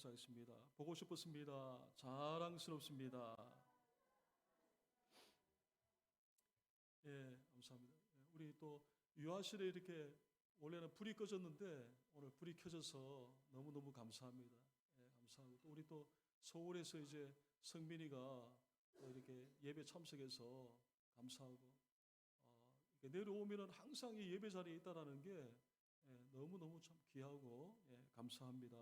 인사하겠습니다. 보고 싶었습니다. 자랑스럽습니다. 예, 감사합니다. 우리 또 유아실에 이렇게 원래는 불이 꺼졌는데 오늘 불이 켜져서 너무너무 감사합니다. 예, 감사하고 또 우리 또 서울에서 이제 성민이가 또 이렇게 예배 참석해서 감사하고 이렇게 내려오면은 항상 이 예배 자리에 있다라는 게 너무너무 참 귀하고 감사합니다.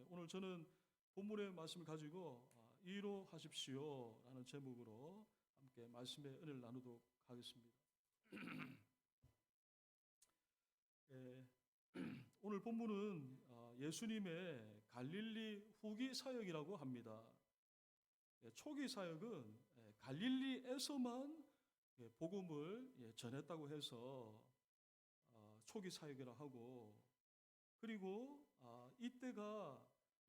오늘 저는 본문의 말씀을 가지고 이루하십시오 라는 제목으로 함께 말씀의 은혜를 나누도록 하겠습니다. 오늘 본문은 예수님의 갈릴리 후기 사역이라고 합니다. 초기 사역은 갈릴리에서만 복음을 전했다고 해서 초기 사역이라 하고, 그리고 이때가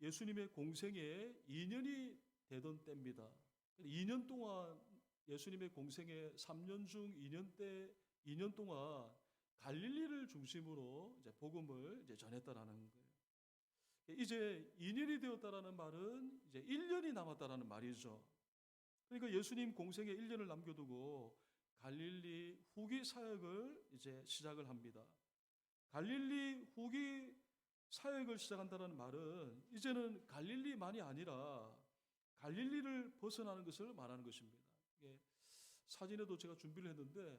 예수님의 공생의 2년이 되던 때입니다. 2년 동안 예수님의 공생의 3년 중 2년 동안 갈릴리를 중심으로 이제 복음을 이제 전했다라는 거예요. 이제 2년이 되었다라는 말은 이제 1년이 남았다라는 말이죠. 그러니까 예수님 공생에 1년을 남겨두고 갈릴리 후기 사역을 이제 시작을 합니다. 갈릴리 후기 사역을 시작한다는 말은 이제는 갈릴리만이 아니라 갈릴리를 벗어나는 것을 말하는 것입니다. 사진에도 제가 준비를 했는데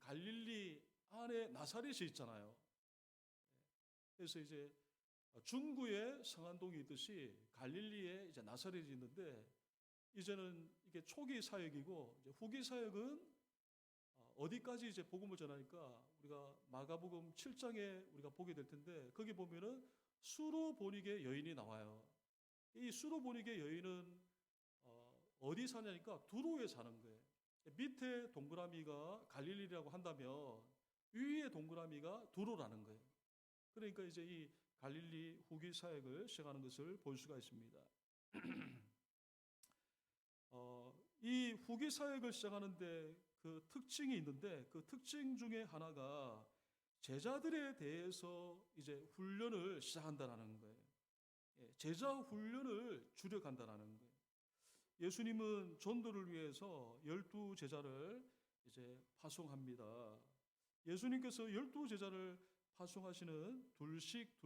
갈릴리 안에 나사렛이 있잖아요. 그래서 이제 중구에 성안동이 있듯이 갈릴리에 이제 나사렛이 있는데, 이제는 이게 초기 사역이고 이제 후기 사역은 어디까지 이제 복음을 전하니까 우리가 마가복음 7장에 우리가 보게 될 텐데, 거기 보면은 수로보니게 여인이 나와요. 이 수로보니게 여인은 어디 사냐니까 두로에 사는 거예요. 밑에 동그라미가 갈릴리라고 한다면 위에 동그라미가 두로라는 거예요. 그러니까 이제 이 갈릴리 후기 사역을 시작하는 것을 볼 수가 있습니다. 이 후기 사역을 시작하는데 그 특징이 있는데, 그 특징 중에 하나가 제자들에 대해서 이제 훈련을 시작한다는 거예요. 제자 훈련을 주력한다는 거예요. 예수님은 전도를 위해서 12제자를 이제 파송합니다. 예수님께서 12제자를 파송하시는 둘씩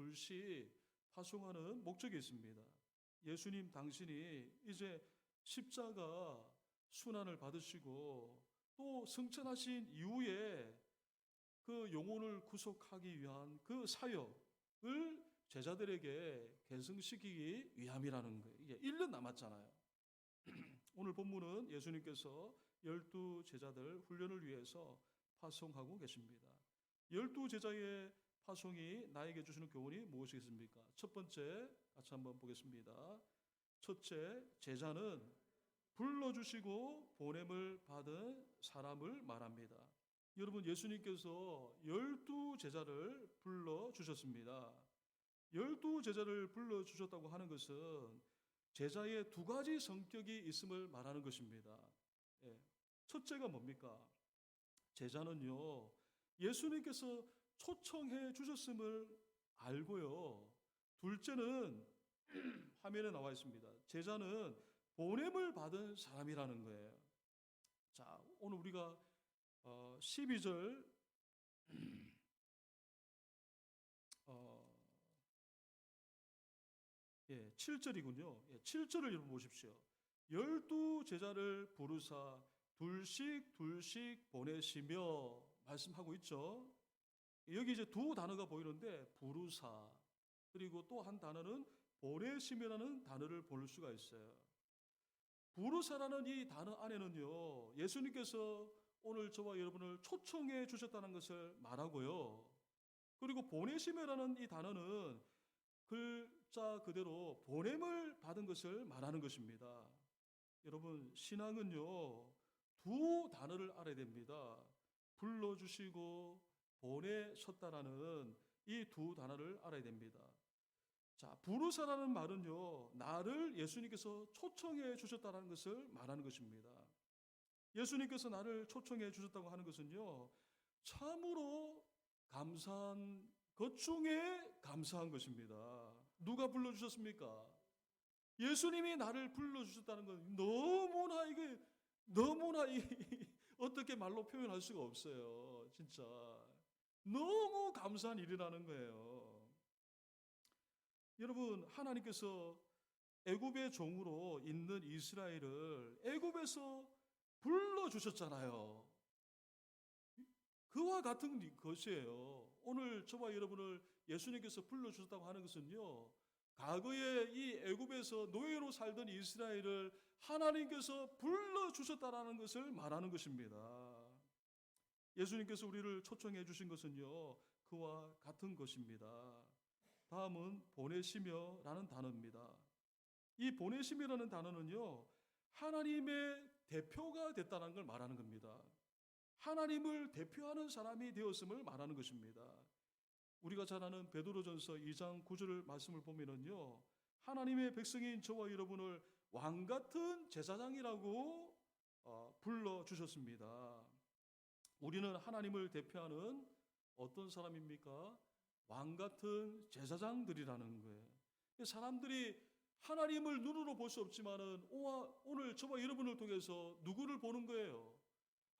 파송하는 목적이 있습니다. 예수님 당신이 이제 십자가 순환을 받으시고 또 승천하신 이후에 그 영혼을 구속하기 위한 그 사역을 제자들에게 계승시키기 위함이라는 거예요. 이게 1년 남았잖아요. 오늘 본문은 예수님께서 12제자들 훈련을 위해서 파송하고 계십니다. 12제자의 파송이 나에게 주시는 교훈이 무엇이겠습니까? 첫 번째, 같이 한번 보겠습니다. 첫째, 제자는 불러주시고 보냄을 받은 사람을 말합니다. 여러분, 예수님께서 12제자를 불러주셨습니다. 12제자를 불러주셨다고 하는 것은 제자의 두 가지 성격이 있음을 말하는 것입니다. 첫째가 뭡니까? 제자는요, 예수님께서 초청해 주셨음을 알고요. 둘째는 화면에 나와 있습니다. 제자는 보냄을 받은 사람이라는 거예요. 자, 오늘 우리가 12절 7절이군요. 7절을 여러분 보십시오. 12제자를 부르사 둘씩 보내시며 말씀하고 있죠. 여기 이제 두 단어가 보이는데 부르사, 그리고 또 한 단어는 보내시며라는 단어를 볼 수가 있어요. 부르사라는 이 단어 안에는요, 예수님께서 오늘 저와 여러분을 초청해 주셨다는 것을 말하고요. 그리고 보내시며라는 이 단어는 글자 그대로 보냄을 받은 것을 말하는 것입니다. 여러분, 신앙은요, 두 단어를 알아야 됩니다. 불러주시고 보내셨다라는 이 두 단어를 알아야 됩니다. 자, 부르사라는 말은요, 나를 예수님께서 초청해 주셨다는 것을 말하는 것입니다. 예수님께서 나를 초청해 주셨다고 하는 것은요, 참으로 감사한 것 중에 감사한 것입니다. 누가 불러주셨습니까? 예수님이 나를 불러주셨다는 건 너무나 이게 너무나 어떻게 말로 표현할 수가 없어요. 진짜 너무 감사한 일이라는 거예요. 여러분, 하나님께서 애굽의 종으로 있는 이스라엘을 애굽에서 불러주셨잖아요. 그와 같은 것이에요. 오늘 저와 여러분을 예수님께서 불러주셨다고 하는 것은요, 과거에 이 애굽에서 노예로 살던 이스라엘을 하나님께서 불러주셨다라는 것을 말하는 것입니다. 예수님께서 우리를 초청해 주신 것은요, 그와 같은 것입니다. 다음은 보내시며 라는 단어입니다. 이 보내심이라는 단어는요, 하나님의 대표가 됐다는 걸 말하는 겁니다. 하나님을 대표하는 사람이 되었음을 말하는 것입니다. 우리가 잘 아는 베드로전서 2장 9절 말씀을 보면은요, 하나님의 백성인 저와 여러분을 왕 같은 제사장이라고 불러 주셨습니다. 우리는 하나님을 대표하는 어떤 사람입니까? 왕 같은 제사장들이라는 거예요. 사람들이 하나님을 눈으로 볼 수 없지만은 오늘 저와 여러분을 통해서 누구를 보는 거예요?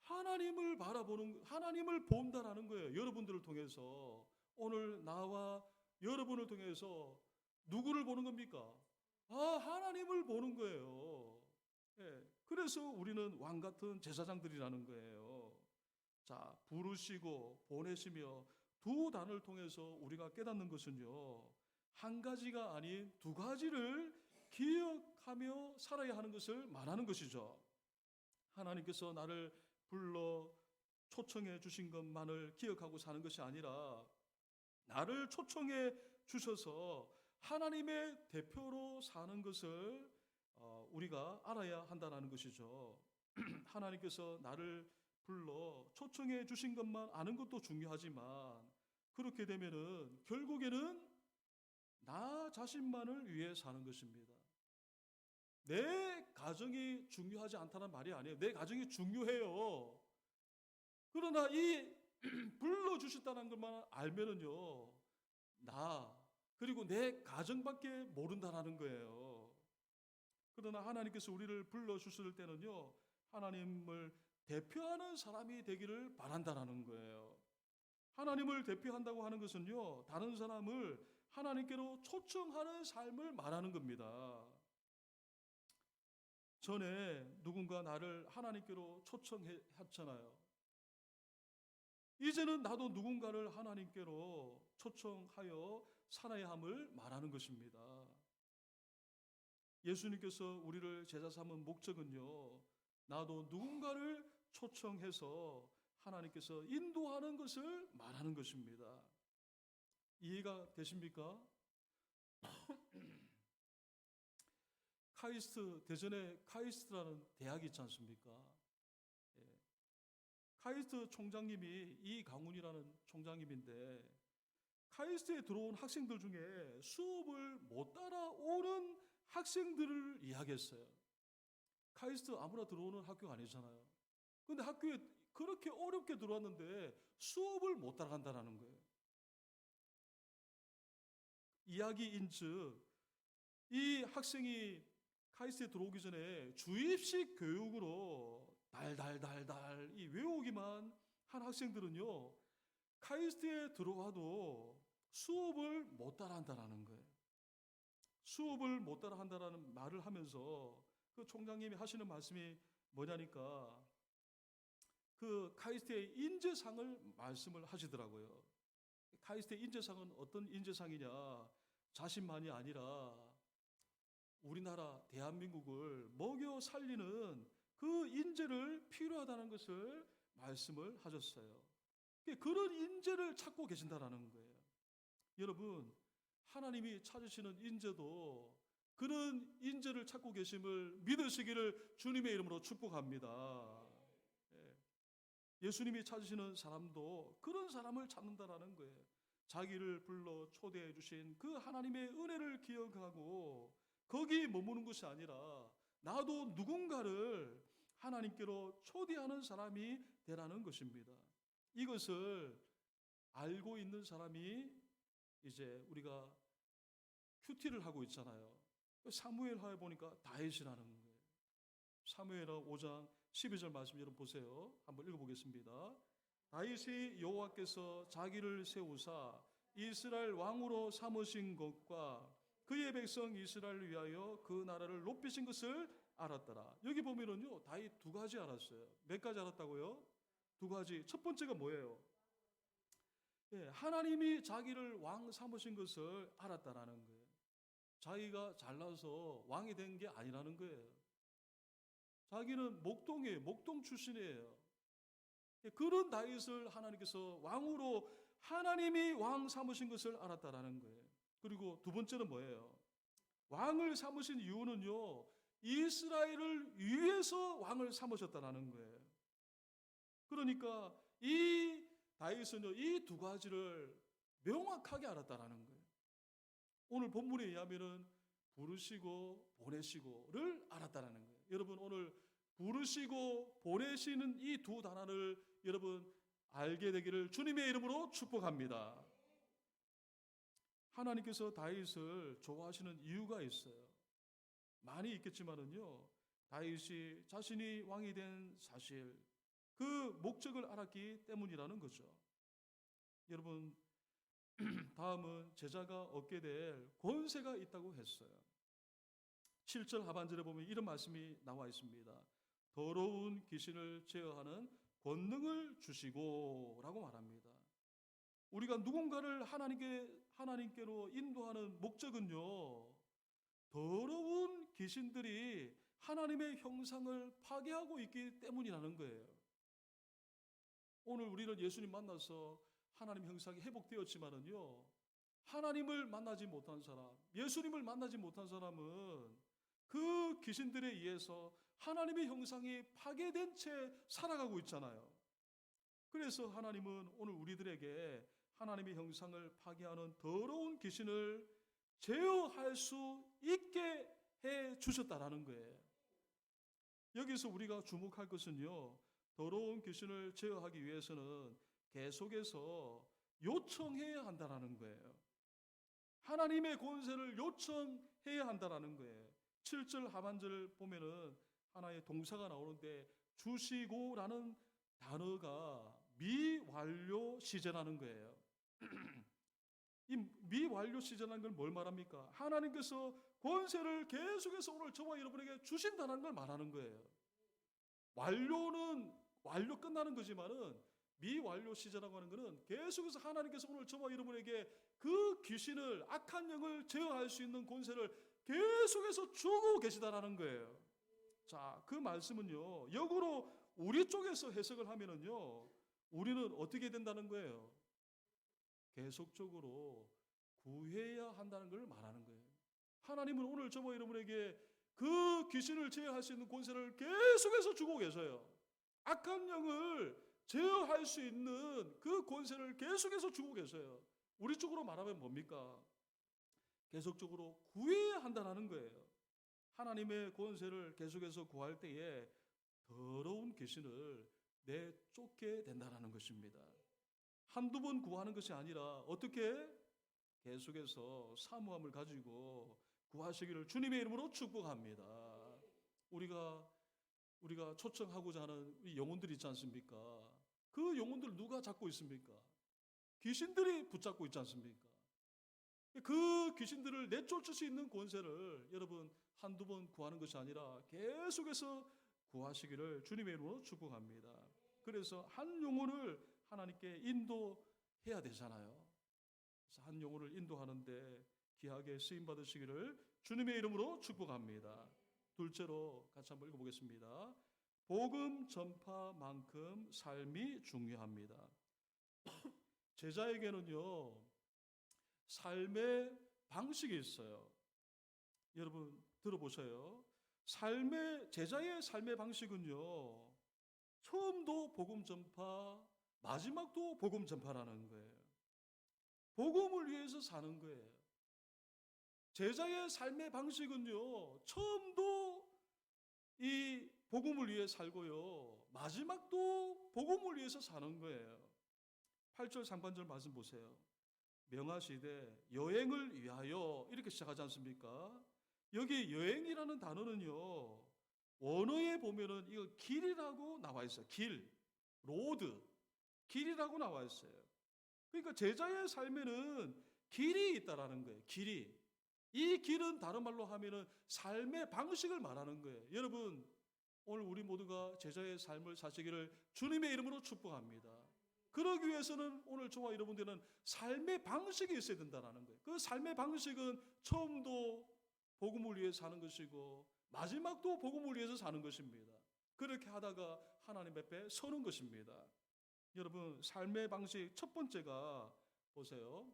하나님을 바라보는, 하나님을 본다라는 거예요. 여러분들을 통해서 오늘 나와 여러분을 통해서 누구를 보는 겁니까? 하나님을 보는 거예요. 예, 그래서 우리는 왕 같은 제사장들이라는 거예요. 자, 부르시고 보내시며 두 단어를 통해서 우리가 깨닫는 것은요, 한 가지가 아닌 두 가지를 기억하며 살아야 하는 것을 말하는 것이죠. 하나님께서 나를 불러 초청해 주신 것만을 기억하고 사는 것이 아니라 나를 초청해 주셔서 하나님의 대표로 사는 것을 우리가 알아야 한다는 것이죠. 하나님께서 나를 불러 초청해 주신 것만 아는 것도 중요하지만, 그렇게 되면은 결국에는 나 자신만을 위해 사는 것입니다. 내 가정이 중요하지 않다는 말이 아니에요. 내 가정이 중요해요. 그러나 이 불러주셨다는 것만 알면은요, 나 그리고 내 가정밖에 모른다는 거예요. 그러나 하나님께서 우리를 불러주실 때는요, 하나님을 대표하는 사람이 되기를 바란다는 거예요. 하나님을 대표한다고 하는 것은요, 다른 사람을 하나님께로 초청하는 삶을 말하는 겁니다. 전에 누군가 나를 하나님께로 초청했잖아요. 이제는 나도 누군가를 하나님께로 초청하여 살아야 함을 말하는 것입니다. 예수님께서 우리를 제자 삼은 목적은요, 나도 누군가를 초청해서 하나님께서 인도하는 것을 말하는 것입니다. 이해가 되십니까? 대전에 카이스트라는 대학이 있지 않습니까? 예. 카이스트 총장님이 이강훈이라는 총장님인데, 카이스트에 들어온 학생들 중에 수업을 못 따라오는 학생들을 이야기했어요. 카이스트 아무나 들어오는 학교가 아니잖아요. 근데 학교에 그렇게 어렵게 들어왔는데 수업을 못 따라간다는 거예요. 이야기인즉 이 학생이 카이스트에 들어오기 전에 주입식 교육으로 달달달달 이 외우기만 한 학생들은요, 카이스트에 들어와도 수업을 못 따라한다는 거예요. 수업을 못 따라한다는 말을 하면서 그 총장님이 하시는 말씀이 뭐냐니까, 그 카이스트의 인재상을 말씀을 하시더라고요. 카이스트의 인재상은 어떤 인재상이냐, 자신만이 아니라 우리나라 대한민국을 먹여 살리는 그 인재를 필요하다는 것을 말씀을 하셨어요. 그런 인재를 찾고 계신다라는 거예요. 여러분, 하나님이 찾으시는 인재도 그런 인재를 찾고 계심을 믿으시기를 주님의 이름으로 축복합니다. 예수님이 찾으시는 사람도 그런 사람을 찾는다라는 거예요. 자기를 불러 초대해 주신 그 하나님의 은혜를 기억하고 거기 머무는 것이 아니라 나도 누군가를 하나님께로 초대하는 사람이 되라는 것입니다. 이것을 알고 있는 사람이 이제 우리가 큐티를 하고 있잖아요. 사무엘하에 보니까 다윗이라는 거예요. 사무엘하 5장 12절 말씀 여러분 보세요. 한번 읽어보겠습니다. 다윗이 여호와께서 자기를 세우사 이스라엘 왕으로 삼으신 것과 그의 백성 이스라엘을 위하여 그 나라를 높이신 것을 알았더라. 여기 보면은요, 다윗 두 가지 알았어요. 몇 가지 알았다고요? 두 가지. 첫 번째가 뭐예요? 하나님이 자기를 왕 삼으신 것을 알았다라는 거예요. 자기가 잘나서 왕이 된 게 아니라는 거예요. 자기는 목동이에요. 목동 출신이에요. 그런 다윗을 하나님께서 왕으로 하나님이 왕 삼으신 것을 알았다라는 거예요. 그리고 두 번째는 뭐예요? 왕을 삼으신 이유는요, 이스라엘을 위해서 왕을 삼으셨다라는 거예요. 그러니까 이 다윗은요, 이 두 가지를 명확하게 알았다라는 거예요. 오늘 본문에 의하면은 부르시고 보내시고를 알았다라는 거예요. 여러분, 오늘 부르시고 보내시는 이 두 단어를 여러분 알게 되기를 주님의 이름으로 축복합니다. 하나님께서 다윗을 좋아하시는 이유가 있어요. 많이 있겠지만은요, 다윗이 자신이 왕이 된 사실, 그 목적을 알았기 때문이라는 거죠. 여러분, 다음은 제자가 얻게 될 권세가 있다고 했어요. 7절 하반절에 보면 이런 말씀이 나와 있습니다. 더러운 귀신을 제어하는 권능을 주시고 라고 말합니다. 우리가 누군가를 하나님께로 인도하는 목적은요, 더러운 귀신들이 하나님의 형상을 파괴하고 있기 때문이라는 거예요. 오늘 우리는 예수님 만나서 하나님 형상이 회복되었지만은요, 하나님을 만나지 못한 사람, 예수님을 만나지 못한 사람은 그 귀신들에 의해서 하나님의 형상이 파괴된 채 살아가고 있잖아요. 그래서 하나님은 오늘 우리들에게 하나님의 형상을 파괴하는 더러운 귀신을 제어할 수 있게 해 주셨다라는 거예요. 여기서 우리가 주목할 것은요, 더러운 귀신을 제어하기 위해서는 계속해서 요청해야 한다라는 거예요. 하나님의 권세를 요청해야 한다라는 거예요. 7절 하반절을 보면은 하나의 동사가 나오는데 주시고라는 단어가 미완료 시제라는 거예요. 이 미완료 시제라는 걸 뭘 말합니까? 하나님께서 권세를 계속해서 오늘 저와 여러분에게 주신다는 걸 말하는 거예요. 완료는 완료 끝나는 거지만은 미완료 시제라고 하는 것은 계속해서 하나님께서 오늘 저와 여러분에게 그 귀신을, 악한 영을 제어할 수 있는 권세를 계속해서 주고 계시다라는 거예요. 자, 그 말씀은요, 역으로 우리 쪽에서 해석을 하면은요, 우리는 어떻게 된다는 거예요? 계속적으로 구해야 한다는 걸 말하는 거예요. 하나님은 오늘 저와 여러분에게 그 귀신을 제어할 수 있는 권세를 계속해서 주고 계셔요. 악한 영을 제어할 수 있는 그 권세를 계속해서 주고 계셔요. 우리 쪽으로 말하면 뭡니까? 계속적으로 구해야 한다는 거예요. 하나님의 권세를 계속해서 구할 때에 더러운 귀신을 내쫓게 된다는 것입니다. 한두 번 구하는 것이 아니라 어떻게 계속해서 사모함을 가지고 구하시기를 주님의 이름으로 축복합니다. 우리가 초청하고자 하는 이 영혼들이 있지 않습니까? 그 영혼들 누가 잡고 있습니까? 귀신들이 붙잡고 있지 않습니까? 그 귀신들을 내쫓을 수 있는 권세를 여러분 한두 번 구하는 것이 아니라 계속해서 구하시기를 주님의 이름으로 축복합니다. 그래서 한 영혼을 하나님께 인도해야 되잖아요. 그래서 한 영혼을 인도하는데 귀하게 쓰임 받으시기를 주님의 이름으로 축복합니다. 둘째로 같이 한번 읽어보겠습니다. 복음 전파만큼 삶이 중요합니다. 제자에게는요, 삶의 방식이 있어요. 여러분 들어보세요. 제자의 삶의 방식은요, 처음도 복음 전파, 마지막도 복음 전파라는 거예요. 복음을 위해서 사는 거예요. 제자의 삶의 방식은요, 처음도 이 복음을 위해 살고요, 마지막도 복음을 위해서 사는 거예요. 8절 상반절 말씀 보세요. 명하시되 여행을 위하여 이렇게 시작하지 않습니까? 여기 여행이라는 단어는요, 원어에 보면은 이거 길이라고 나와 있어요. 길, 로드, 길이라고 나와 있어요. 그러니까 제자의 삶에는 길이 있다라는 거예요. 길이. 이 길은 다른 말로 하면은 삶의 방식을 말하는 거예요. 여러분, 오늘 우리 모두가 제자의 삶을 사시기를 주님의 이름으로 축복합니다. 그러기 위해서는 오늘 저와 여러분들은 삶의 방식이 있어야 된다는 거예요. 그 삶의 방식은 처음도 복음을 위해 사는 것이고 마지막도 복음을 위해서 사는 것입니다. 그렇게 하다가 하나님 앞에 서는 것입니다. 여러분, 삶의 방식 첫 번째가 보세요.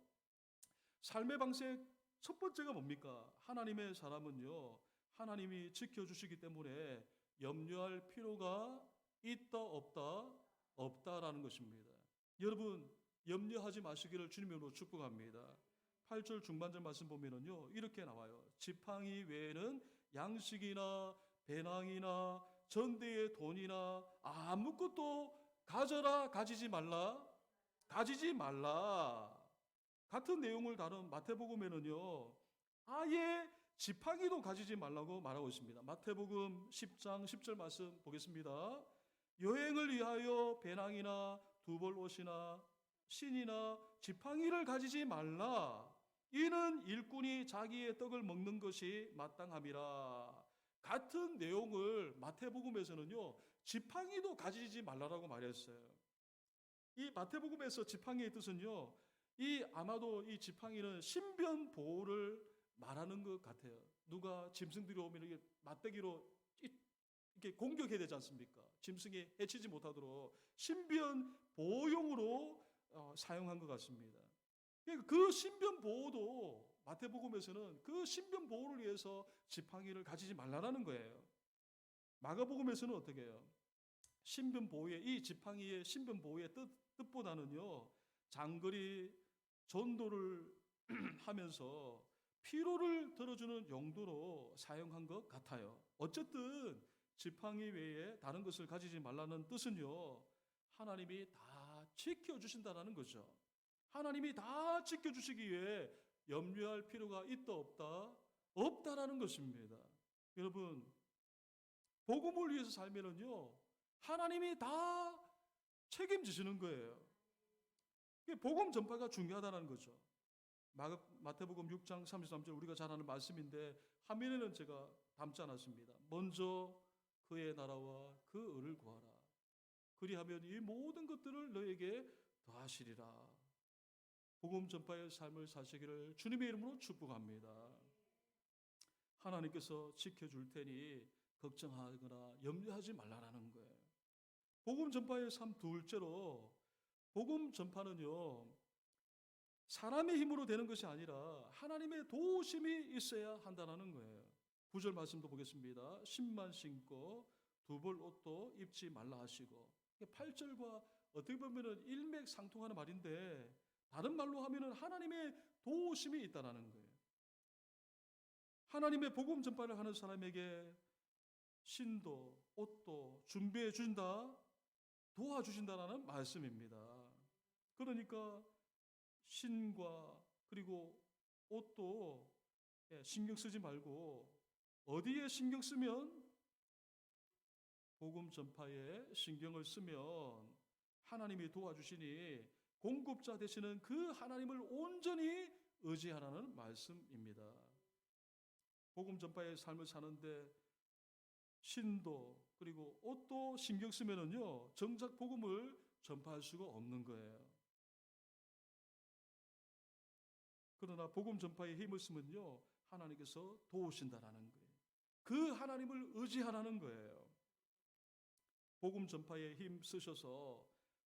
삶의 방식 첫 번째가 뭡니까? 하나님의 사람은요, 하나님이 지켜주시기 때문에 염려할 필요가 있다 없다? 없다라는 것입니다. 여러분, 염려하지 마시기를 주님으로 축복합니다. 8절 중반절 말씀 보면은요, 이렇게 나와요. 지팡이 외에는 양식이나 배낭이나 전대의 돈이나 아무것도 가져라, 가지지 말라, 가지지 말라. 같은 내용을 다룬 마태복음에는요, 아예 지팡이도 가지지 말라고 말하고 있습니다. 마태복음 10장 10절 말씀 보겠습니다. 여행을 위하여 배낭이나 두벌 옷이나 신이나 지팡이를 가지지 말라. 이는 일꾼이 자기의 떡을 먹는 것이 마땅함이라. 같은 내용을 마태복음에서는요, 지팡이도 가지지 말라라고 말했어요. 이 마태복음에서 지팡이의 뜻은요, 아마도 이 지팡이는 신변 보호를 말하는 것 같아요. 누가 짐승들이 오면 이게 맞대기로 이렇게 공격해야 되지 않습니까? 짐승이 해치지 못하도록 신변 보호용으로 사용한 것 같습니다. 그 신변 보호도 마태복음에서는 그 신변 보호를 위해서 지팡이를 가지지 말라는 거예요. 마가복음에서는 어떻게 해요? 신변 보호의 이 지팡이의 신변 보호의 뜻보다는요, 장거리 전도를 하면서 피로를 덜어주는 용도로 사용한 것 같아요. 어쨌든 지팡이 외에 다른 것을 가지지 말라는 뜻은요, 하나님이 다 지켜주신다는 거죠. 하나님이 다 지켜주시기 위해 염려할 필요가 있다 없다? 없다라는 것입니다. 여러분, 복음을 위해서 살면은요, 하나님이 다 책임지시는 거예요. 복음 전파가 중요하다는 거죠. 마태복음 6장 33절 우리가 잘 아는 말씀인데 화면에는 제가 담지 않았습니다. 먼저 그의 나라와 그 의를 구하라. 그리하면 이 모든 것들을 너에게 더하시리라. 복음 전파의 삶을 사시기를 주님의 이름으로 축복합니다. 하나님께서 지켜줄 테니 걱정하거나 염려하지 말라는 거예요. 복음 전파의 삶 둘째로, 복음 전파는요, 사람의 힘으로 되는 것이 아니라 하나님의 도우심이 있어야 한다는 거예요. 9절 말씀도 보겠습니다. 신만 신고 두벌 옷도 입지 말라 하시고. 8절과 어떻게 보면 일맥상통하는 말인데 다른 말로 하면 하나님의 도우심이 있다는 거예요. 하나님의 복음 전파를 하는 사람에게 신도 옷도 준비해 준다, 도와주신다라는 말씀입니다. 그러니까 신과 그리고 옷도 신경 쓰지 말고 어디에 신경 쓰면, 복음 전파에 신경을 쓰면 하나님이 도와주시니 공급자 되시는 그 하나님을 온전히 의지하라는 말씀입니다. 복음 전파의 삶을 사는데 신도 그리고 옷도 신경 쓰면은요, 정작 복음을 전파할 수가 없는 거예요. 그러나 복음 전파에 힘을 쓰면요, 하나님께서 도우신다라는 거예요. 그 하나님을 의지하라는 거예요. 복음 전파에 힘 쓰셔서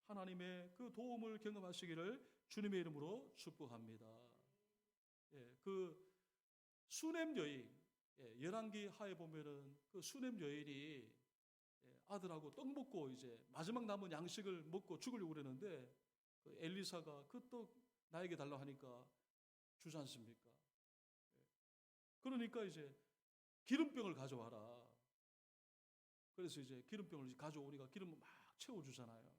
하나님의 그 도움을 경험하시기를 주님의 이름으로 축복합니다. 그 수넴 여인, 열왕기 하에 보면은 그 수넴 여인이 아들하고 떡 먹고 이제 마지막 남은 양식을 먹고 죽으려고 그랬는데 그 엘리사가 그 떡 나에게 달라고 하니까 주지 않습니까? 그러니까 이제 기름병을 가져와라. 그래서 이제 기름병을 가져오니까 기름을 막 채워주잖아요.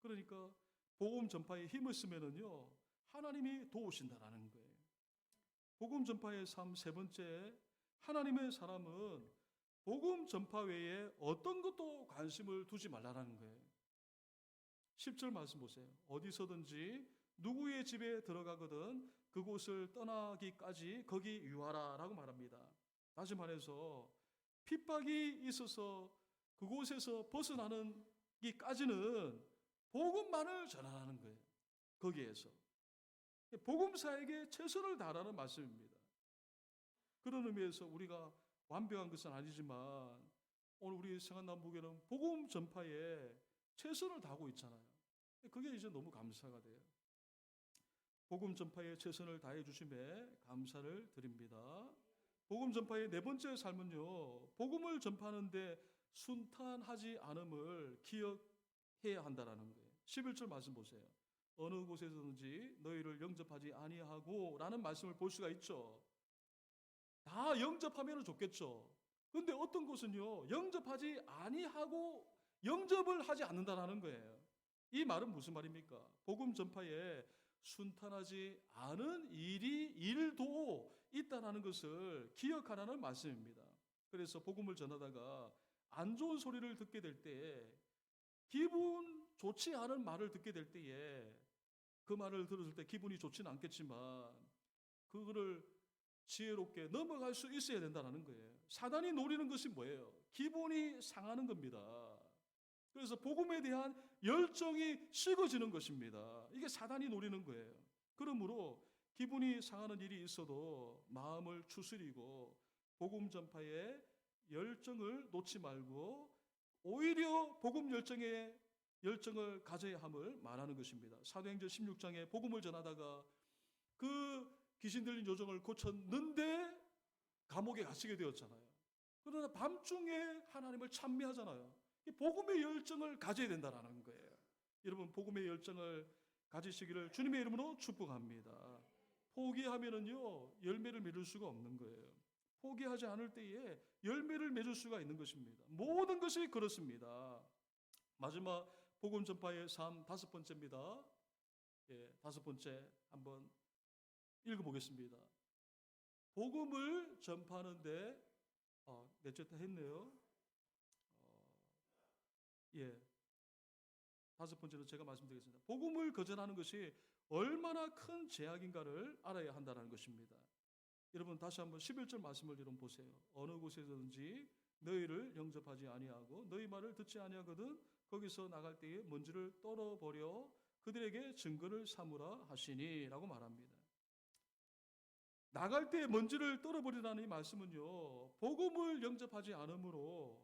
그러니까 복음 전파에 힘을 쓰면은요, 하나님이 도우신다라는 거예요. 복음 전파의 삶 세 번째, 하나님의 사람은 복음 전파 외에 어떤 것도 관심을 두지 말라라는 거예요. 10절 말씀 보세요. 어디서든지 누구의 집에 들어가거든 그곳을 떠나기까지 거기 유하라 라고 말합니다. 다시 말해서 핍박이 있어서 그곳에서 벗어나는 기까지는 복음만을 전하라는 거예요. 거기에서 복음사에게 최선을 다하라는 말씀입니다. 그런 의미에서 우리가 완벽한 것은 아니지만 오늘 우리 성안남북에는 복음 전파에 최선을 다하고 있잖아요. 그게 이제 너무 감사가 돼요. 복음 전파에 최선을 다해 주심에 감사를 드립니다. 복음 전파의 네 번째 삶은요, 복음을 전파하는데 순탄하지 않음을 기억해야 한다라는 거예요. 11절 말씀 보세요. 어느 곳에서든지 너희를 영접하지 아니하고 라는 말씀을 볼 수가 있죠. 다 영접하면 좋겠죠. 그런데 어떤 곳은요, 영접하지 아니하고 영접을 하지 않는다라는 거예요. 이 말은 무슨 말입니까? 복음 전파에 순탄하지 않은 일도 있다는 것을 기억하라는 말씀입니다. 그래서 복음을 전하다가 안 좋은 소리를 듣게 될 때, 기분 좋지 않은 말을 듣게 될 때에 그 말을 들었을 때 기분이 좋지는 않겠지만 그거를 지혜롭게 넘어갈 수 있어야 된다는 거예요. 사단이 노리는 것이 뭐예요? 기분이 상하는 겁니다. 그래서 복음에 대한 열정이 식어지는 것입니다. 이게 사단이 노리는 거예요. 그러므로 기분이 상하는 일이 있어도 마음을 추스리고 복음 전파에 열정을 놓지 말고 오히려 복음 열정을 가져야 함을 말하는 것입니다. 사도행전 16장에 복음을 전하다가 그 귀신 들린 요정을 고쳤는데 감옥에 갇히게 되었잖아요. 그러나 밤중에 하나님을 찬미하잖아요. 이 복음의 열정을 가져야 된다는 거예요. 여러분, 복음의 열정을 가지시기를 주님의 이름으로 축복합니다. 포기하면은요, 열매를 맺을 수가 없는 거예요. 포기하지 않을 때에 열매를 맺을 수가 있는 것입니다. 모든 것이 그렇습니다. 마지막 복음 전파의 삶 다섯 번째입니다. 다섯 번째 한번 읽어보겠습니다. 복음을 전파하는데 넷째 때 했네요. 다섯 번째로 제가 말씀드리겠습니다. 복음을 거절하는 것이 얼마나 큰 제약인가를 알아야 한다는 것입니다. 여러분 다시 한번 11절 말씀을 여러분 보세요. 어느 곳에서든지 너희를 영접하지 아니하고 너희 말을 듣지 아니하거든 거기서 나갈 때에 먼지를 떨어버려 그들에게 증거를 삼으라 하시니 라고 말합니다. 나갈 때 먼지를 떨어버리라는 이 말씀은요, 복음을 영접하지 않으므로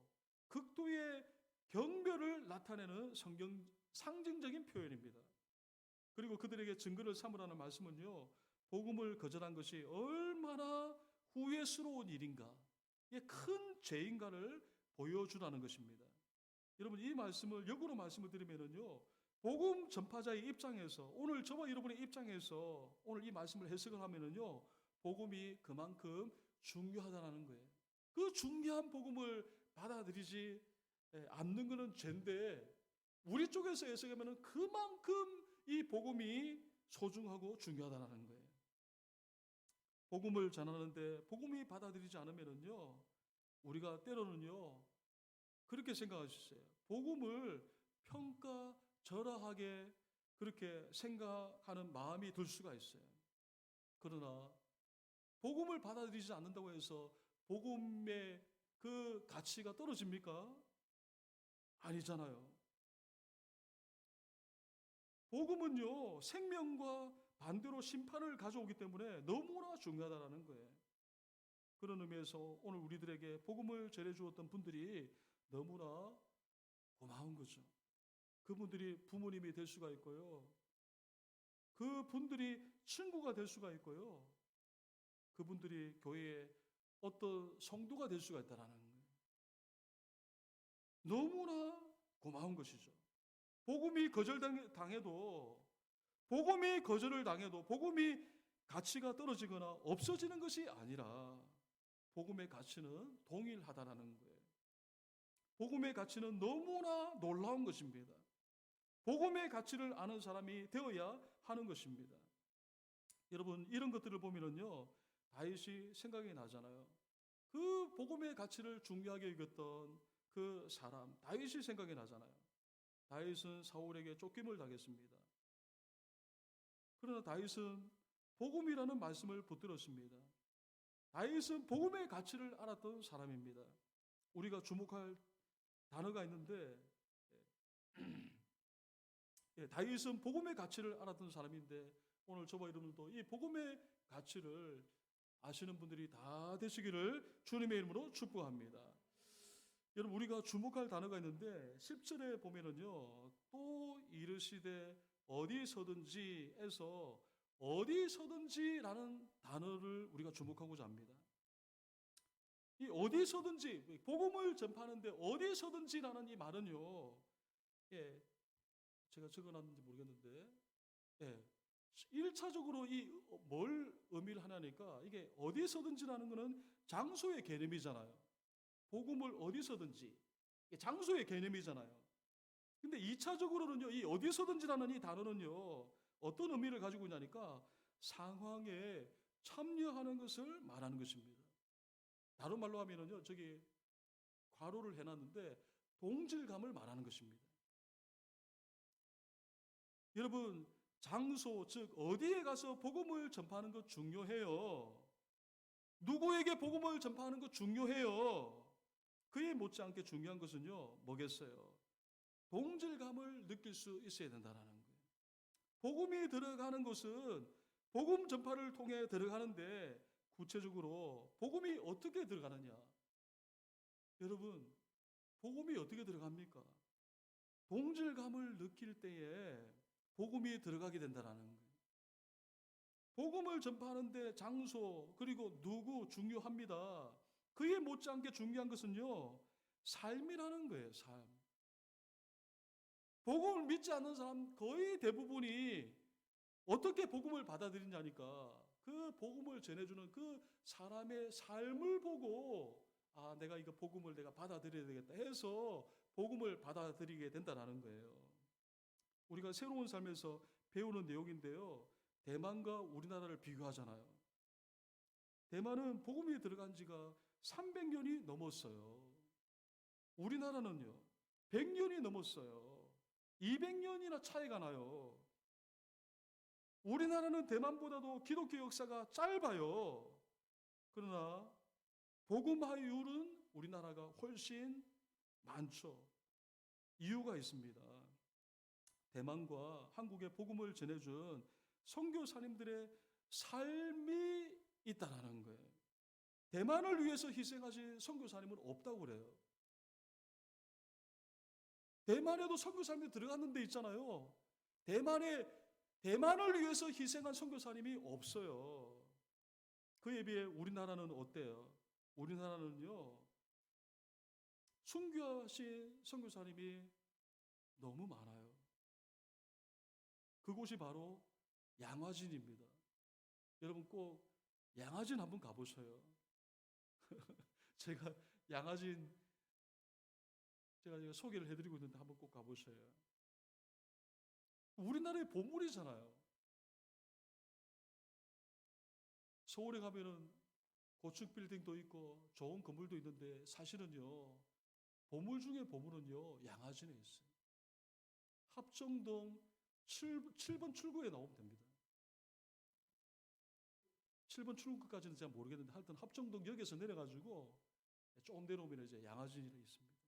극도의 경멸을 나타내는 성경 상징적인 표현입니다. 그리고 그들에게 증거를 삼으라는 말씀은요, 복음을 거절한 것이 얼마나 후회스러운 일인가, 이게 큰 죄인가를 보여주라는 것입니다. 여러분 이 말씀을 역으로 말씀을 드리면은요, 복음 전파자의 입장에서 오늘 저와 여러분의 입장에서 오늘 이 말씀을 해석을 하면은요, 복음이 그만큼 중요하다는 거예요. 그 중요한 복음을 받아들이지 않는 것은 죄인데 우리 쪽에서 해석하면 그만큼 이 복음이 소중하고 중요하다는 거예요. 복음을 전하는데 복음이 받아들이지 않으면요, 우리가 때로는요 그렇게 생각하셨어요. 복음을 평가절하하게 그렇게 생각하는 마음이 들 수가 있어요. 그러나 복음을 받아들이지 않는다고 해서 복음의 그 가치가 떨어집니까? 아니잖아요. 복음은요, 생명과 반대로 심판을 가져오기 때문에 너무나 중요하다는 거예요. 그런 의미에서 오늘 우리들에게 복음을 전해주었던 분들이 너무나 고마운 거죠. 그분들이 부모님이 될 수가 있고요. 그분들이 친구가 될 수가 있고요. 그분들이 교회의 어떤 성도가 될 수가 있다는 거예요. 너무나 고마운 것이죠. 복음이 거절당해도 복음이 거절을 당해도 복음이 가치가 떨어지거나 없어지는 것이 아니라 복음의 가치는 동일하다는 거예요. 복음의 가치는 너무나 놀라운 것입니다. 복음의 가치를 아는 사람이 되어야 하는 것입니다. 여러분 이런 것들을 보면은요 다윗이 생각이 나잖아요. 그 복음의 가치를 중요하게 여겼던 그 사람 다윗이 생각이 나잖아요. 다윗은 사울에게 쫓김을 당했습니다. 그러나 다윗은 복음이라는 말씀을 붙들었습니다. 다윗은 복음의 가치를 알았던 사람입니다. 우리가 주목할 단어가 있는데 다윗은 복음의 가치를 알았던 사람인데 오늘 저와 여러분도 이 복음의 가치를 아시는 분들이 다 되시기를 주님의 이름으로 축복합니다. 여러분 우리가 주목할 단어가 있는데 10절에 보면은요 또 이르시되 어디서든지에서 어디서든지라는 단어를 우리가 주목하고자 합니다. 이 어디서든지 복음을 전파하는데 어디서든지라는 이 말은요 제가 적어놨는지 모르겠는데 1차적으로 이 뭘 의미를 하냐니까 이게 어디서든지라는 것은 장소의 개념이잖아요. 복음을 어디서든지 장소의 개념이잖아요. 근데 2차적으로는요 이 어디서든지라는 이 단어는요 어떤 의미를 가지고 있냐니까 상황에 참여하는 것을 말하는 것입니다. 다른 말로 하면은요 저기 괄호를 해놨는데 동질감을 말하는 것입니다. 여러분 장소 즉 어디에 가서 복음을 전파하는 것 중요해요. 누구에게 복음을 전파하는 것 중요해요. 그에 못지않게 중요한 것은요 뭐겠어요? 동질감을 느낄 수 있어야 된다는 거예요. 복음이 들어가는 것은 복음 전파를 통해 들어가는데 구체적으로 복음이 어떻게 들어가느냐? 여러분 복음이 어떻게 들어갑니까? 동질감을 느낄 때에 복음이 들어가게 된다는 거예요. 복음을 전파하는데 장소 그리고 누구 중요합니다. 그에 못지않게 중요한 것은요 삶이라는 거예요. 삶. 복음을 믿지 않는 사람 거의 대부분이 어떻게 복음을 받아들이냐니까 그 복음을 전해주는 그 사람의 삶을 보고 아 내가 이거 복음을 내가 받아들여야 되겠다 해서 복음을 받아들이게 된다는 거예요. 우리가 새로운 삶에서 배우는 내용인데요. 대만과 우리나라를 비교하잖아요. 대만은 복음이 들어간 지가 300년이 넘었어요. 우리나라는요. 100년이 넘었어요. 200년이나 차이가 나요. 우리나라는 대만보다도 기독교 역사가 짧아요. 그러나 복음화율은 우리나라가 훨씬 많죠. 이유가 있습니다. 대만과 한국에 복음을 전해준 선교사님들의 삶이 있다라는 거예요. 대만을 위해서 희생하신 선교사님은 없다고 그래요. 대만에도 선교사님이 들어갔는 데 있잖아요. 대만을 위해서 희생한 선교사님이 없어요. 그에 비해 우리나라는 어때요? 우리나라는요. 순교하신 선교사님이 너무 많아요. 그곳이 바로 양화진입니다. 여러분 꼭 양화진 한번 가보셔요. 제가 양화진 제가 소개를 해드리고 있는데 한번 꼭 가보셔요. 우리나라의 보물이잖아요. 서울에 가면은 고층 빌딩도 있고 좋은 건물도 있는데 사실은요 보물 중에 보물은요 양화진에 있어요. 합정동 7번 출구에 나오면 됩니다. 7번 출구까지는 제가 모르겠는데 하여튼 합정동 역에서 내려가지고 조금 내려오면 이제 양화진이 있습니다.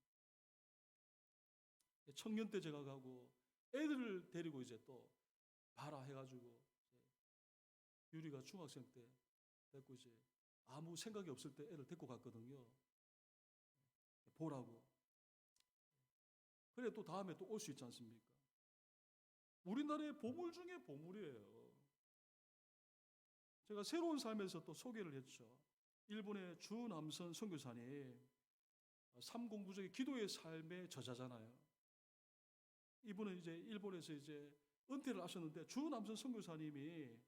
청년 때 제가 가고 애들을 데리고 이제 또 봐라 해가지고 유리가 중학생 때 데리고 이제 아무 생각이 없을 때 애를 데리고 갔거든요. 보라고. 그래 또 다음에 또 올 수 있지 않습니까? 우리나라의 보물 중에 보물이에요. 제가 새로운 삶에서 또 소개를 했죠. 일본의 주남선 선교사님, 삼공부적의 기도의 삶의 저자잖아요. 이분은 이제 일본에서 이제 은퇴를 하셨는데 주남선 선교사님이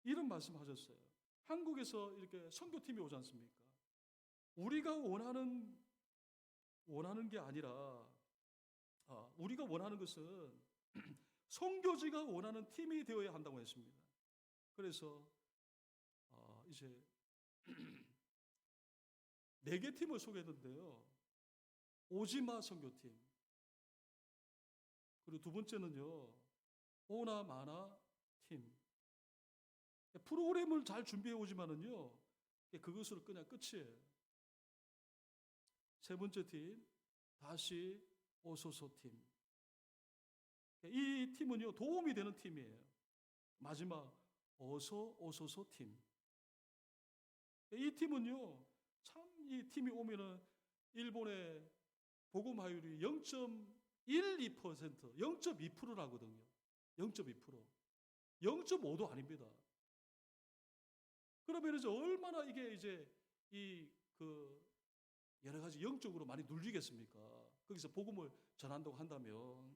이런 말씀하셨어요. 한국에서 이렇게 선교팀이 오지 않습니까? 우리가 원하는 게 아니라 우리가 원하는 것은 선교지가 원하는 팀이 되어야 한다고 했습니다. 그래서 이제 4개 팀을 소개했는데요. 오지마 선교팀, 그리고 두 번째는요, 오나 마나 팀. 프로그램을 잘 준비해 오지만은요, 그것으로 그냥 끝이에요. 세 번째 팀, 다시 오소서 팀. 이 팀은요, 도움이 되는 팀이에요. 마지막 어서 오소서 팀. 이 팀은요, 참 이 팀이 오면은 일본의 복음화율이 0.12%, 0.2%라거든요. 0.2%. 0.5도 아닙니다. 그러면 이제 얼마나 이게 이제 여러 가지 영적으로 많이 눌리겠습니까? 거기서 복음을 전한다고 한다면.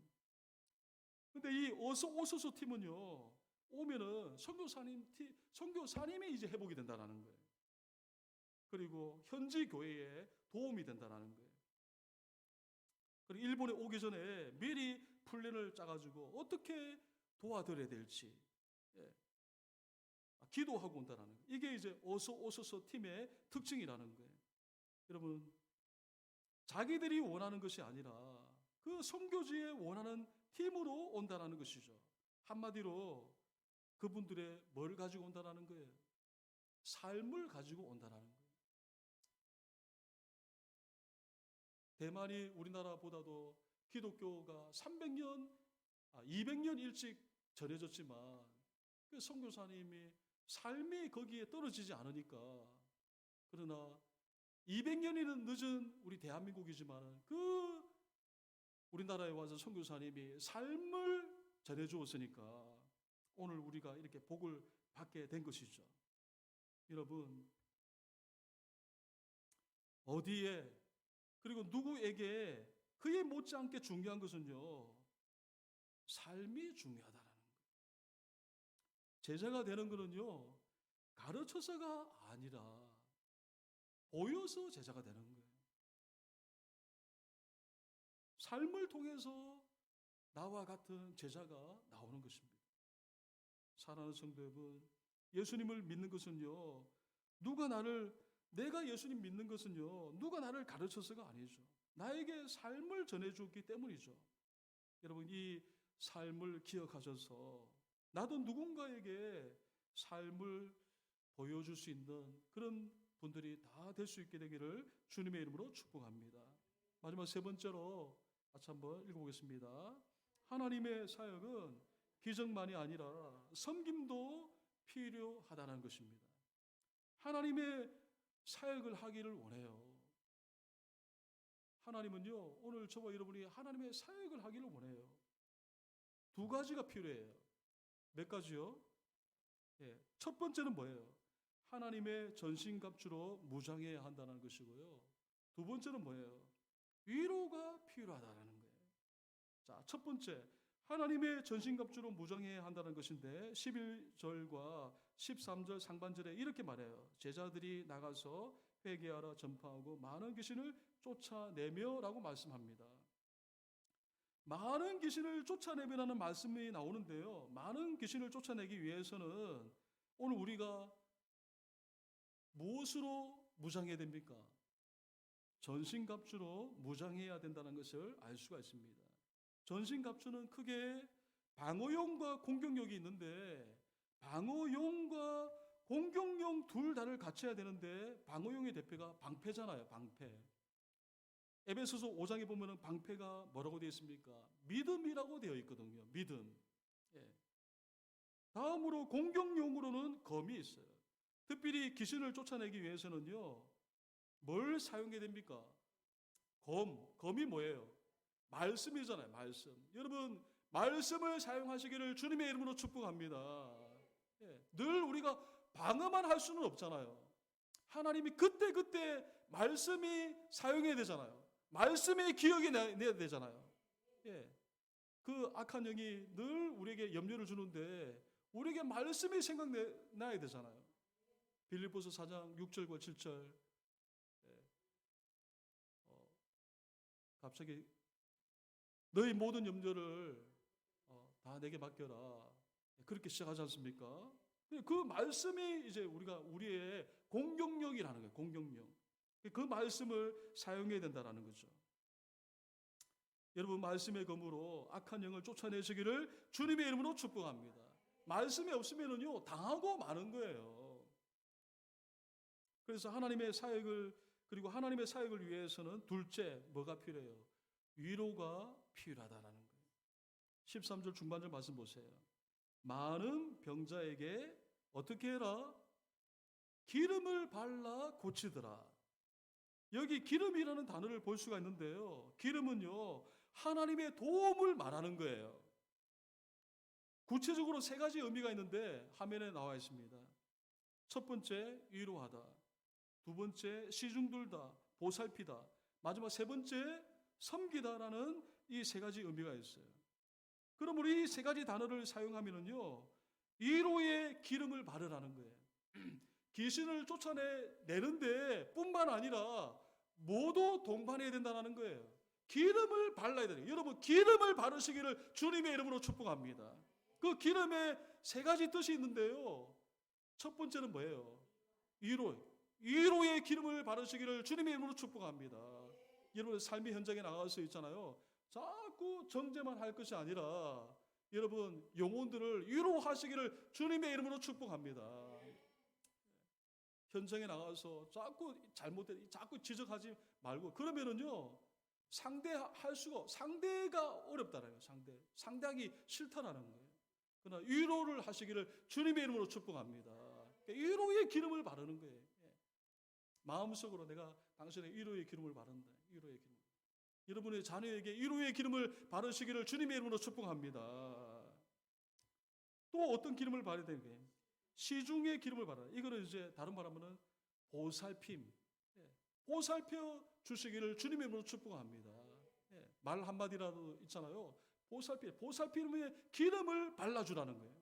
근데 이 오소서 팀은요, 오면은 선교사님이 이제 회복이 된다는 거예요. 그리고 현지 교회에 도움이 된다는 거예요. 그리고 일본에 오기 전에 미리 플랜을 짜가지고 어떻게 도와드려야 될지 기도하고 온다는 거예요. 이게 이제 오소서 팀의 특징이라는 거예요. 여러분, 자기들이 원하는 것이 아니라 그 선교지에 원하는 팀으로 온다는 것이죠. 한마디로 그분들의 뭘 가지고 온다는 거예요? 삶을 가지고 온다는 거예요. 대만이 우리나라보다도 기독교가 200년 일찍 전해졌지만 그 선교사님이 삶이 거기에 떨어지지 않으니까, 그러나 200년이는 늦은 우리 대한민국이지만 그 우리나라에 와서 선교사님이 삶을 전해주었으니까 오늘 우리가 이렇게 복을 받게 된 것이죠. 여러분, 어디에 그리고 누구에게 그에 못지않게 중요한 것은요, 삶이 중요하다는 거예요. 제자가 되는 것은요, 가르쳐서가 아니라 보여서 제자가 되는 거예요. 삶을 통해서 나와 같은 제자가 나오는 것입니다. 사랑하는 성도 여러분, 예수님을 믿는 것은요, 내가 예수님 믿는 것은요, 누가 나를 가르쳐서가 아니죠. 나에게 삶을 전해주었기 때문이죠. 여러분, 이 삶을 기억하셔서 나도 누군가에게 삶을 보여줄 수 있는 그런 분들이 다 될 수 있게 되기를 주님의 이름으로 축복합니다. 마지막 세 번째로 같이 한번 읽어보겠습니다. 하나님의 사역은 기적만이 아니라 섬김도 필요하다는 것입니다. 하나님의 사역을 하기를 원해요. 하나님은요, 오늘 저와 여러분이 하나님의 사역을 하기를 원해요. 두 가지가 필요해요. 몇 가지요? 첫 번째는 뭐예요? 하나님의 전신갑주로 무장해야 한다는 것이고요. 두 번째는 뭐예요? 위로가 필요하다는 거예요. 자, 첫 번째, 하나님의 전신갑주로 무장해야 한다는 것인데 11절과 13절 상반절에 이렇게 말해요. 제자들이 나가서 회개하라 전파하고 많은 귀신을 쫓아내며 라고 말씀합니다. 많은 귀신을 쫓아내면라는 말씀이 나오는데요, 많은 귀신을 쫓아내기 위해서는 오늘 우리가 무엇으로 무장해야 됩니까? 전신갑주로 무장해야 된다는 것을 알 수가 있습니다. 전신갑주는 크게 방어용과 공격력이 있는데, 방어용과 공격용 둘 다를 갖춰야 되는데, 방어용의 대표가 방패잖아요. 방패. 에베소서 5장에 보면은 방패가 뭐라고 되어 있습니까? 믿음이라고 되어 있거든요. 믿음. 다음으로 공격용으로는 검이 있어요. 특별히 귀신을 쫓아내기 위해서는요, 뭘 사용해야 됩니까? 검이 뭐예요? 말씀이잖아요. 말씀. 여러분, 말씀을 사용하시기를 주님의 이름으로 축복합니다. 늘 우리가 방어만 할 수는 없잖아요. 하나님이 그때 말씀이 사용해야 되잖아요. 말씀이 기억이 내야 되잖아요. 그 악한 영이 늘 우리에게 염려를 주는데 우리에게 말씀이 생각나야 되잖아요. 빌립보서 4장 6절과 7절. 갑자기 너희 모든 염려를 다 내게 맡겨라. 그렇게 시작하지 않습니까? 그 말씀이 이제 우리의 공격력이라는 거예요. 공격력. 그 말씀을 사용해야 된다는 거죠. 여러분, 말씀의 검으로 악한 영을 쫓아내시기를 주님의 이름으로 축복합니다. 말씀이 없으면은요, 당하고 마는 거예요. 그래서 하나님의 사역을 위해서는 둘째, 뭐가 필요해요? 위로가 필요하다는 거예요. 13절 중반절 말씀 보세요. 많은 병자에게 어떻게 해라? 기름을 발라 고치더라. 여기 기름이라는 단어를 볼 수가 있는데요. 기름은요, 하나님의 도움을 말하는 거예요. 구체적으로 세 가지 의미가 있는데 화면에 나와 있습니다. 첫 번째, 위로하다. 두 번째, 시중들다, 보살피다. 마지막 세 번째, 섬기다라는 이 세 가지 의미가 있어요. 그럼 우리 이 세 가지 단어를 사용하면은요, 위로의 기름을 바르라는 거예요. 귀신을 쫓아내는데 뿐만 아니라 모두 동반해야 된다는 거예요. 기름을 발라야 돼요. 여러분, 기름을 바르시기를 주님의 이름으로 축복합니다. 그 기름에 세 가지 뜻이 있는데요. 첫 번째는 뭐예요? 위로의 기름을 바르시기를 주님의 이름으로 축복합니다. 여러분, 삶의 현장에 나가서 있잖아요. 자꾸 정죄만 할 것이 아니라 여러분, 영혼들을 위로하시기를 주님의 이름으로 축복합니다. 현장에 나가서 자꾸 지적하지 말고, 그러면은요, 상대가 어렵다라요. 상대하기 싫다라는 거예요. 그러나 위로를 하시기를 주님의 이름으로 축복합니다. 위로의 기름을 바르는 거예요. 마음속으로 내가 당신의 위로의 기름을 바른다. 위로의 기름. 여러분의 자녀에게 위로의 기름을 바르시기를 주님의 이름으로 축복합니다. 또 어떤 기름을 바르야 되는 시중의 기름을 바르라. 이거는 이제 다른 말하면은 보살핌. 보살펴 주시기를 주님의 이름으로 축복합니다. 말 한마디라도 있잖아요. 보살핌의 기름을 발라주라는 거예요.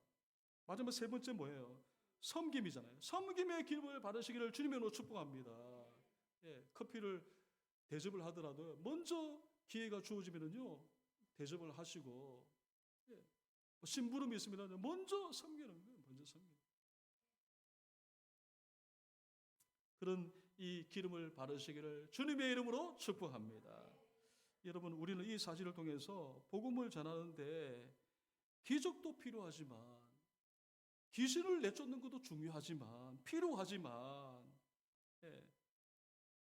마지막 세 번째 뭐예요? 섬김이잖아요. 섬김의 기름을 바르시기를 주님의 이름으로 축복합니다. 커피를 대접을 하더라도 먼저 기회가 주어지면은요, 대접을 하시고, 심부름이 있으면 먼저 섬기는 거예요. 먼저 섬기는. 그런 이 기름을 바르시기를 주님의 이름으로 축복합니다. 여러분, 우리는 이 사실을 통해서 복음을 전하는데 기적도 필요하지만, 귀신을 내쫓는 것도 중요하지만, 필요하지만,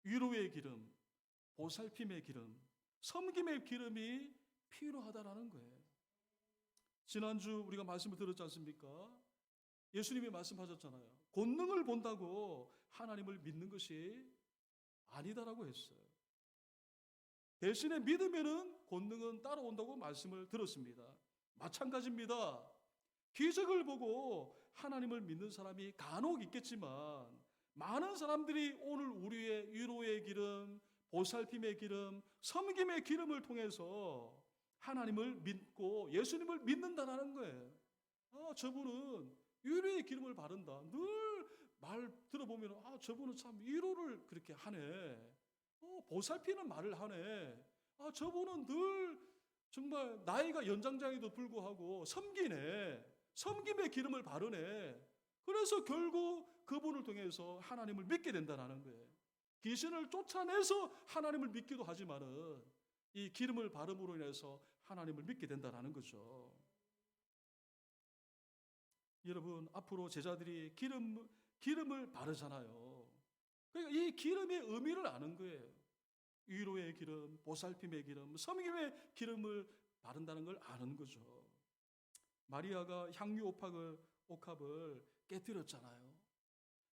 위로의 기름, 보살핌의 기름, 섬김의 기름이 필요하다라는 거예요. 지난주 우리가 말씀을 들었지 않습니까? 예수님이 말씀하셨잖아요. 권능을 본다고 하나님을 믿는 것이 아니다라고 했어요. 대신에 믿으면은 권능은 따라온다고 말씀을 들었습니다. 마찬가지입니다. 기적을 보고 하나님을 믿는 사람이 간혹 있겠지만, 많은 사람들이 오늘 우리의 위로의 기름, 보살핌의 기름, 섬김의 기름을 통해서 하나님을 믿고 예수님을 믿는다는 거예요. 저분은 위로의 기름을 바른다. 늘 말 들어보면 저분은 참 위로를 그렇게 하네. 보살피는 말을 하네. 저분은 늘 정말 나이가 연장자에도 불구하고 섬기네. 섬김의 기름을 바르네. 그래서 결국 그분을 통해서 하나님을 믿게 된다는 거예요. 귀신을 쫓아내서 하나님을 믿기도 하지만은 이 기름을 바름으로 인해서 하나님을 믿게 된다는 거죠. 여러분, 앞으로 제자들이 기름을 바르잖아요. 그러니까 이 기름의 의미를 아는 거예요. 위로의 기름, 보살핌의 기름, 섬김의 기름을 바른다는 걸 아는 거죠. 마리아가 향유 옥합을 깨뜨렸잖아요.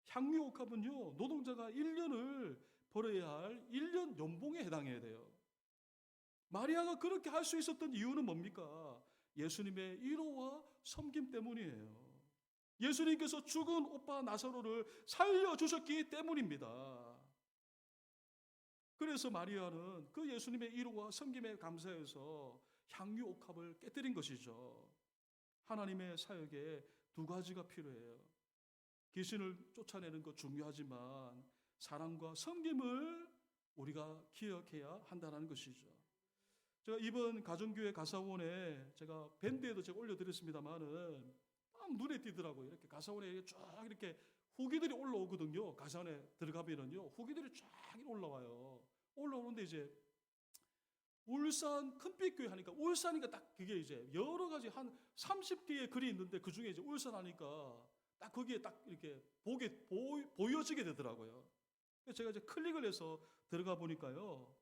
향유 옥합은요, 노동자가 1년을 벌어야 할 1년 연봉에 해당해야 돼요. 마리아가 그렇게 할 수 있었던 이유는 뭡니까? 예수님의 위로와 섬김 때문이에요. 예수님께서 죽은 오빠 나사로를 살려주셨기 때문입니다. 그래서 마리아는 그 예수님의 위로와 섬김에 감사해서 향유 옥합을 깨뜨린 것이죠. 하나님의 사역에 두 가지가 필요해요. 귀신을 쫓아내는 것 중요하지만 사랑과 섬김을 우리가 기억해야 한다는 것이죠. 제가 이번 가정교회 가사원에 제가 밴드에도 제가 올려드렸습니다만은 막 눈에 띄더라고요. 이렇게 가사원에 이렇게 쫙 이렇게 후기들이 올라오거든요. 가사원에 들어가면은요, 후기들이 쫙 올라와요. 올라오는데 이제 울산 큰빛교회 하니까 울산이니까 딱 그게 이제 여러 가지 한 30개의 글이 있는데 그 중에 이제 울산 하니까 딱 거기에 딱 이렇게 보여지게 되더라고요. 그래서 제가 이제 클릭을 해서 들어가 보니까요,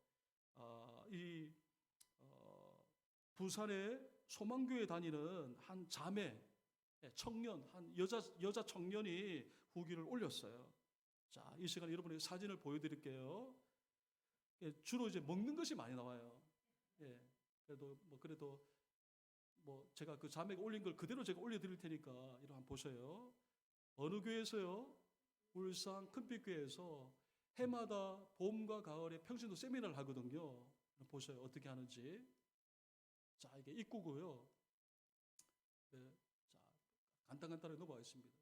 부산의 소망교회 다니는 한 자매, 청년, 한 여자 청년이 후기를 올렸어요. 자, 이 시간에 여러분에게 사진을 보여드릴게요. 주로 이제 먹는 것이 많이 나와요. 예, 그래도 제가 그 자매가 올린 걸 그대로 제가 올려드릴 테니까 이거 한번 보세요. 어느 교회에서요? 울산 큰빛교회에서 해마다 봄과 가을에 평신도 세미나를 하거든요. 보세요. 어떻게 하는지. 자, 이게 입구고요. 네, 자, 간단하게 넘어가겠습니다.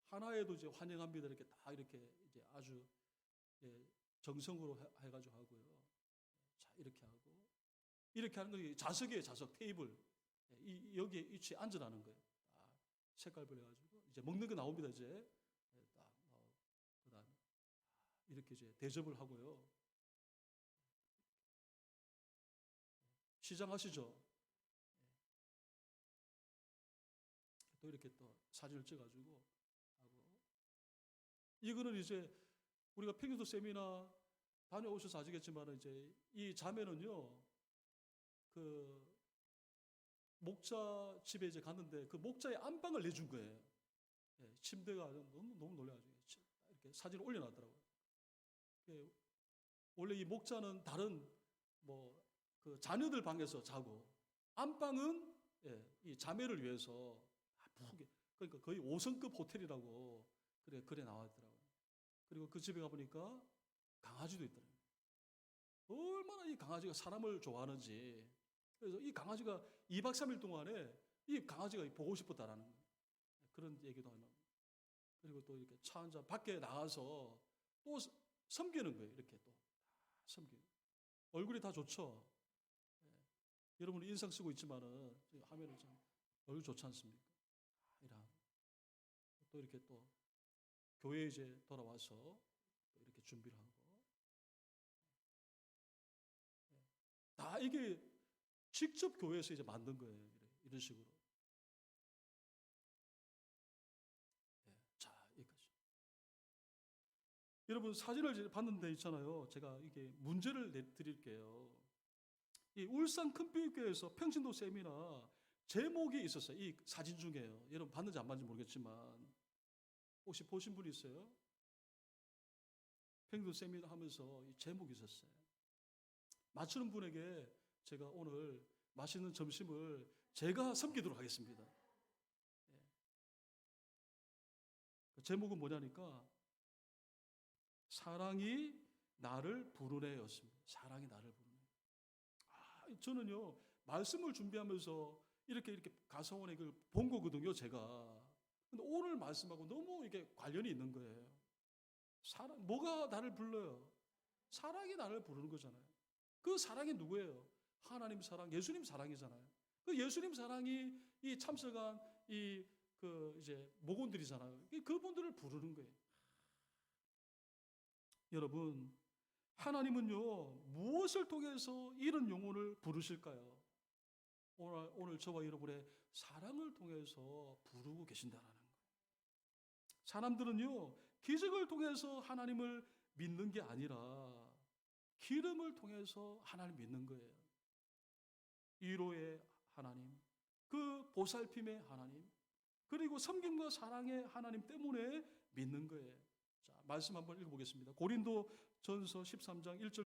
하나에도 이제 환영합니다. 이렇게 다 이렇게 이제 아주 정성으로 해가지고 하고요. 자, 이렇게 하고. 이렇게 하는 거 자석이에요. 자석, 테이블. 여기에 위치에 앉으라는 거예요. 색깔별 해가지고. 이제 먹는 거 나옵니다. 이제. 딱, 그 다음에. 이렇게 이제 대접을 하고요. 시장하시죠? 또 이렇게 또 사진을 찍어가지고 하고. 이거는 이제 우리가 평균도 세미나 다녀오셔서 아시겠지만 이제 이 자매는요, 그 목자 집에 이제 갔는데 그 목자의 안방을 내준 거예요. 침대가 너무 놀라가지고 이렇게 사진을 올려놨더라고요. 원래 이 목자는 다른 그 자녀들 방에서 자고 안방은 이 자매를 위해서 푸게, 그러니까 거의 5성급 호텔이라고 그래 나왔더라고요. 그리고 그 집에 가보니까 강아지도 있더라고요. 얼마나 이 강아지가 사람을 좋아하는지. 그래서 이 강아지가 2박 3일 동안에 이 강아지가 보고 싶었다라는 그런 얘기도 하는. 그리고 또 이렇게 차 한잔 밖에 나가서 또 섬기는 거예요. 이렇게 또 섬기고. 얼굴이 다 좋죠. 여러분 인상 쓰고 있지만은 화면을 좀 얼굴 좋지 않습니까? 또 이렇게 또 교회에 이제 돌아와서 또 이렇게 준비를 하고. 다 이게 직접 교회에서 이제 만든 거예요. 이런 식으로. 자, 여기까지. 여러분 사진을 이제 봤는데 있잖아요. 제가 이게 문제를 드릴게요. 이 울산 큰빛교회에서 평신도 세미나 제목이 있었어요. 이 사진 중에요. 여러분 봤는지 안 봤는지 모르겠지만 혹시 보신 분이 있어요? 평신도 세미나 하면서 이 제목이 있었어요. 맞추는 분에게 제가 오늘 맛있는 점심을 제가 섬기도록 하겠습니다. 그 제목은 뭐냐니까 사랑이 나를 부르네였습니다. 사랑이 나를 부르네. 저는요 말씀을 준비하면서 이렇게 가사원에 그걸 본 거거든요, 제가. 근데 오늘 말씀하고 너무 이게 관련이 있는 거예요. 뭐가 나를 불러요? 사랑이 나를 부르는 거잖아요. 그 사랑이 누구예요? 하나님 사랑, 예수님 사랑이잖아요. 그 예수님 사랑이 이 참석한 이제 목원들이잖아요. 그분들을 부르는 거예요. 여러분, 하나님은요 무엇을 통해서 이런 영혼을 부르실까요? 오늘 저와 여러분의 사랑을 통해서 부르고 계신다는 거예요. 사람들은요 기적을 통해서 하나님을 믿는 게 아니라 기름을 통해서 하나님 믿는 거예요. 위로의 하나님, 그 보살핌의 하나님, 그리고 섬김과 사랑의 하나님 때문에 믿는 거예요. 자, 말씀 한번 읽어보겠습니다. 고린도 전서 13장 1절